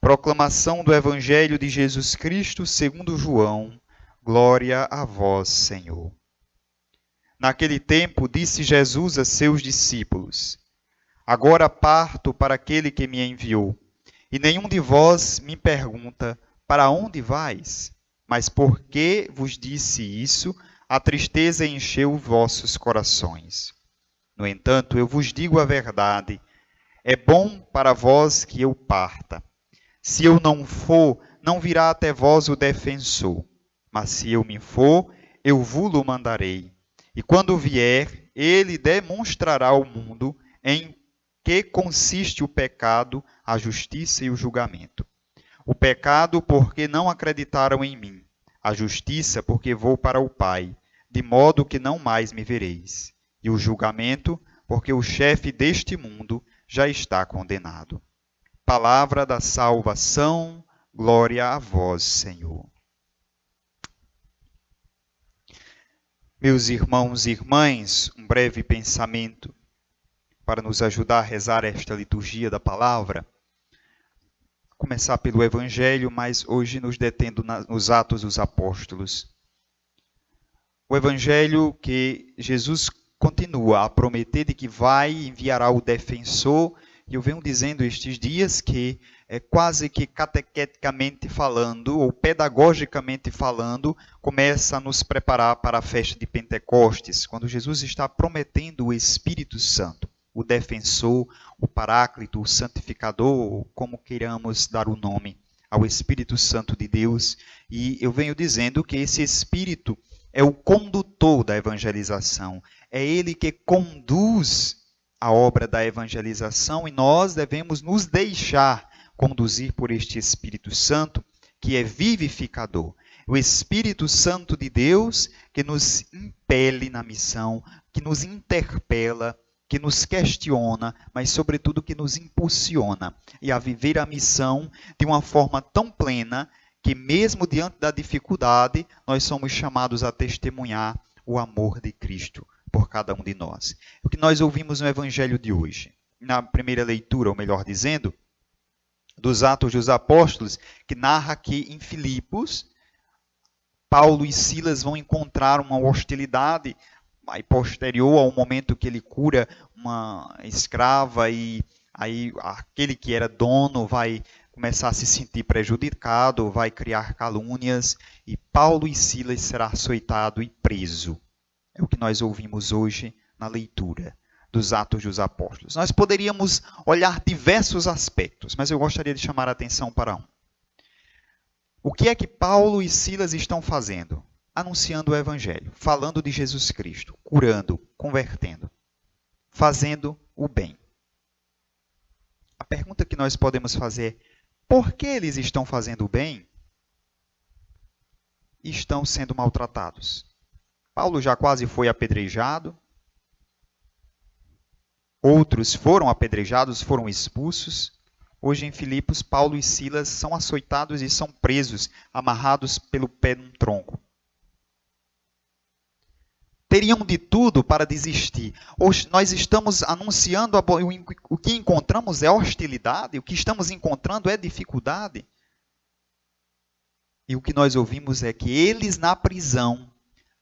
Proclamação do Evangelho de Jesus Cristo segundo João. Glória a vós, Senhor. Naquele tempo, disse Jesus a seus discípulos: Agora parto para aquele que me enviou, e nenhum de vós me pergunta: Para onde vais? Mas porque vos disse isso, a tristeza encheu vossos corações. No entanto, eu vos digo a verdade: é bom para vós que eu parta. Se eu não for, não virá até vós o defensor. Mas se eu me for, eu vou-lo mandarei. E quando vier, ele demonstrará ao mundo em que consiste o pecado, a justiça e o julgamento. O pecado, porque não acreditaram em mim. A justiça, porque vou para o Pai, de modo que não mais me vereis. E o julgamento, porque o chefe deste mundo já está condenado. Palavra da salvação, glória a vós, Senhor. Meus irmãos e irmãs, um breve pensamento para nos ajudar a rezar esta liturgia da palavra. Começar pelo Evangelho, mas hoje nos detendo nos Atos dos Apóstolos. O Evangelho que Jesus continua a prometer de que enviará o defensor. E eu venho dizendo estes dias que, quase que catequeticamente falando, ou pedagogicamente falando, começa a nos preparar para a festa de Pentecostes, quando Jesus está prometendo o Espírito Santo, o defensor, o paráclito, o santificador, como queiramos dar o nome ao Espírito Santo de Deus. E eu venho dizendo que esse Espírito é o condutor da evangelização, é ele que conduz a obra da evangelização e nós devemos nos deixar conduzir por este Espírito Santo que é vivificador. O Espírito Santo de Deus que nos impele na missão, que nos interpela, que nos questiona, mas sobretudo que nos impulsiona e a viver a missão de uma forma tão plena que mesmo diante da dificuldade nós somos chamados a testemunhar o amor de Cristo por cada um de nós. O que nós ouvimos no Evangelho de hoje, na primeira leitura, ou melhor dizendo, dos Atos dos Apóstolos, que narra que em Filipos, Paulo e Silas vão encontrar uma hostilidade aí posterior ao momento que ele cura uma escrava e aí aquele que era dono vai começar a se sentir prejudicado, vai criar calúnias e Paulo e Silas será açoitado e preso. É o que nós ouvimos hoje na leitura dos Atos dos Apóstolos. Nós poderíamos olhar diversos aspectos, mas eu gostaria de chamar a atenção para um. O que é que Paulo e Silas estão fazendo? Anunciando o Evangelho, falando de Jesus Cristo, curando, convertendo, fazendo o bem. A pergunta que nós podemos fazer é: por que eles estão fazendo o bem e estão sendo maltratados? Paulo já quase foi apedrejado. Outros foram apedrejados, foram expulsos. Hoje em Filipos, Paulo e Silas são açoitados e são presos, amarrados pelo pé num tronco. Teriam de tudo para desistir. Hoje nós estamos anunciando, o que encontramos é hostilidade, o que estamos encontrando é dificuldade. E o que nós ouvimos é que eles na prisão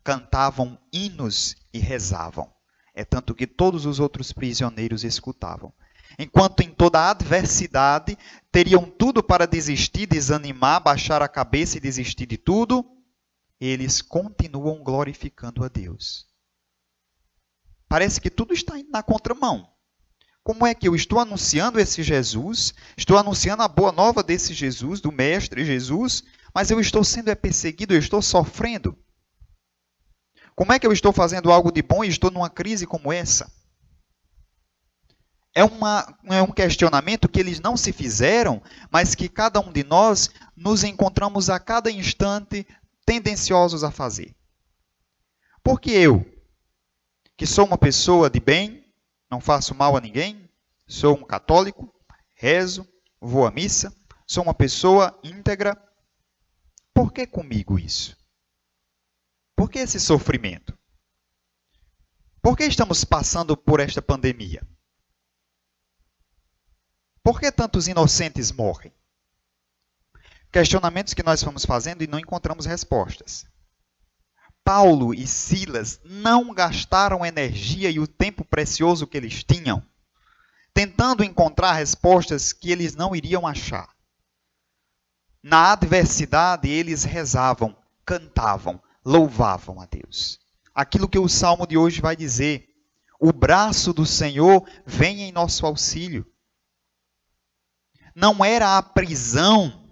cantavam hinos e rezavam. É tanto que todos os outros prisioneiros escutavam. Enquanto em toda a adversidade teriam tudo para desistir, desanimar, baixar a cabeça e desistir de tudo, eles continuam glorificando a Deus. Parece que tudo está indo na contramão. Como é que eu estou anunciando esse Jesus, estou anunciando a boa nova desse Jesus, do Mestre Jesus, mas eu estou sendo perseguido, eu estou sofrendo? Como é que eu estou fazendo algo de bom e estou numa crise como essa? É um questionamento que eles não se fizeram, mas que cada um de nós nos encontramos a cada instante tendenciosos a fazer. Porque eu, que sou uma pessoa de bem, não faço mal a ninguém, sou um católico, rezo, vou à missa, sou uma pessoa íntegra, por que comigo isso? Por que esse sofrimento? Por que estamos passando por esta pandemia? Por que tantos inocentes morrem? Questionamentos que nós fomos fazendo e não encontramos respostas. Paulo e Silas não gastaram energia e o tempo precioso que eles tinham tentando encontrar respostas que eles não iriam achar. Na adversidade, eles rezavam, cantavam, louvavam a Deus. Aquilo que o Salmo de hoje vai dizer: o braço do Senhor vem em nosso auxílio. Não era a prisão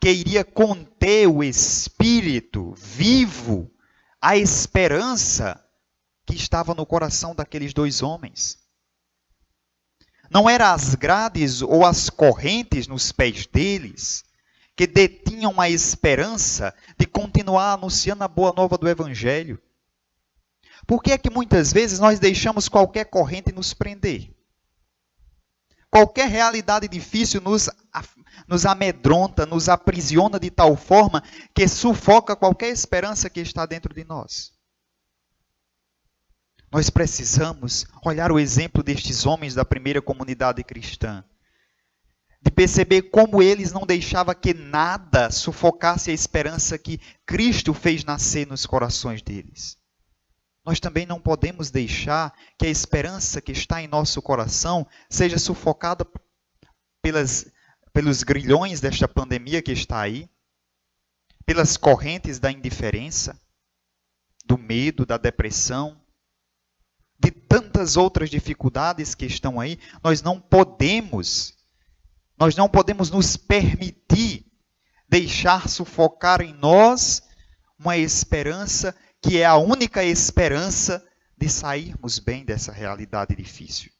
que iria conter o espírito vivo, a esperança que estava no coração daqueles dois homens. Não eram as grades ou as correntes nos pés deles que detinham a esperança de continuar anunciando a boa nova do Evangelho. Por que é que muitas vezes nós deixamos qualquer corrente nos prender? Qualquer realidade difícil nos amedronta, nos aprisiona de tal forma que sufoca qualquer esperança que está dentro de nós. Nós precisamos olhar o exemplo destes homens da primeira comunidade cristã, de perceber como eles não deixavam que nada sufocasse a esperança que Cristo fez nascer nos corações deles. Nós também não podemos deixar que a esperança que está em nosso coração seja sufocada pelos grilhões desta pandemia que está aí, pelas correntes da indiferença, do medo, da depressão, de tantas outras dificuldades que estão aí. Nós não podemos nos permitir deixar sufocar em nós uma esperança que é a única esperança de sairmos bem dessa realidade difícil.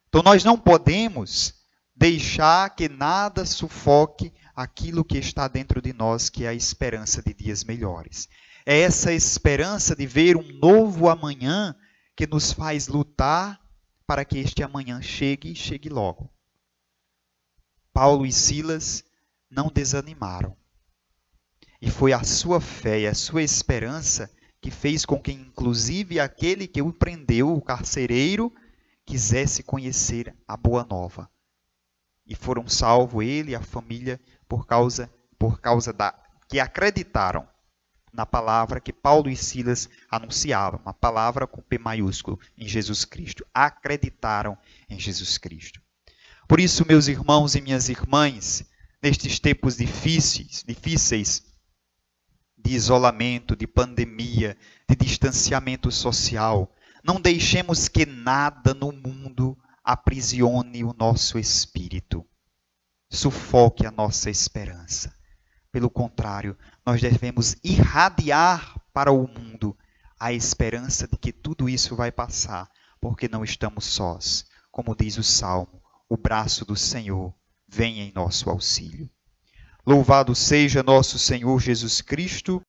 Então nós não podemos deixar que nada sufoque aquilo que está dentro de nós, que é a esperança de dias melhores. É essa esperança de ver um novo amanhã que nos faz lutar para que este amanhã chegue e chegue logo. Paulo e Silas não desanimaram. E foi a sua fé e a sua esperança que fez com que, inclusive, aquele que o prendeu, o carcereiro, quisesse conhecer a boa nova. E foram salvos ele e a família por causa que acreditaram na palavra que Paulo e Silas anunciavam, uma palavra com P maiúsculo, em Jesus Cristo. Acreditaram em Jesus Cristo. Por isso, meus irmãos e minhas irmãs, nestes tempos difíceis, de isolamento, de pandemia, de distanciamento social, não deixemos que nada no mundo aprisione o nosso espírito, sufoque a nossa esperança. Pelo contrário, nós devemos irradiar para o mundo a esperança de que tudo isso vai passar, porque não estamos sós. Como diz o Salmo, o braço do Senhor vem em nosso auxílio. Louvado seja nosso Senhor Jesus Cristo,